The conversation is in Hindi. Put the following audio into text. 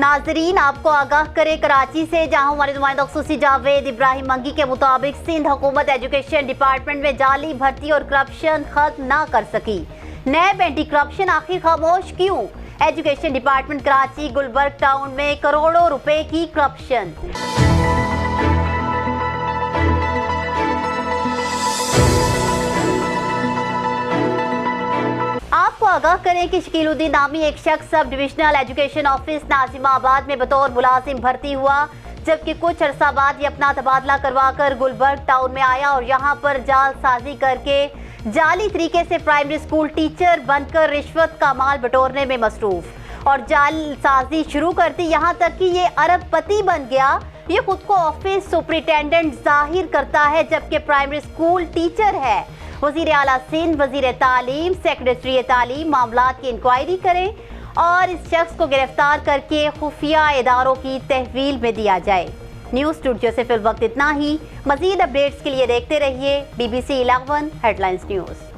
नाजरीन, आपको आगाह करे कराची से, जहां हमारे नुमाइंदा खुसूसी जावेद इब्राहिम मंगी के मुताबिक सिंध हुकूमत एजुकेशन डिपार्टमेंट में जाली भर्ती और करप्शन खत्म ना कर सकी। नैब एंटी करप्शन आखिर खामोश क्यों? Education department Karachi Gulberg town में करोड़ों रुपए की करप्शन। आपको आगाह करें कि शकीलुद्दीन नामी एक शख्स sub divisional education office Nazimabad में बतौर मुलाजिम भर्ती हुआ, जबकि कुछ अरसा बाद ये अपना तबादला करवाकर गुलबर्ग टाउन में आया और यहाँ पर जालसाजी करके जाली तरीके से प्राइमरी स्कूल टीचर बनकर रिश्वत का माल बटोरने में मसरूफ और जालसाजी शुरू कर दी। यहाँ तक कि ये अरबपति बन गया। ये खुद को ऑफिस सुपरिटेंडेंट जाहिर करता है, जबकि प्राइमरी स्कूल टीचर है। वज़ीर आला सिंध, वज़ीर तालीम, सेक्रेटरी तालीम मामलात की इंक्वायरी करें और इस शख्स को गिरफ्तार करके खुफिया इदारों की तहवील में दिया जाए। न्यूज़ स्टूडियो से फिल वक्त इतना ही। मज़ीद अपडेट्स के लिए देखते रहिए BBC 11 हेडलाइंस न्यूज़।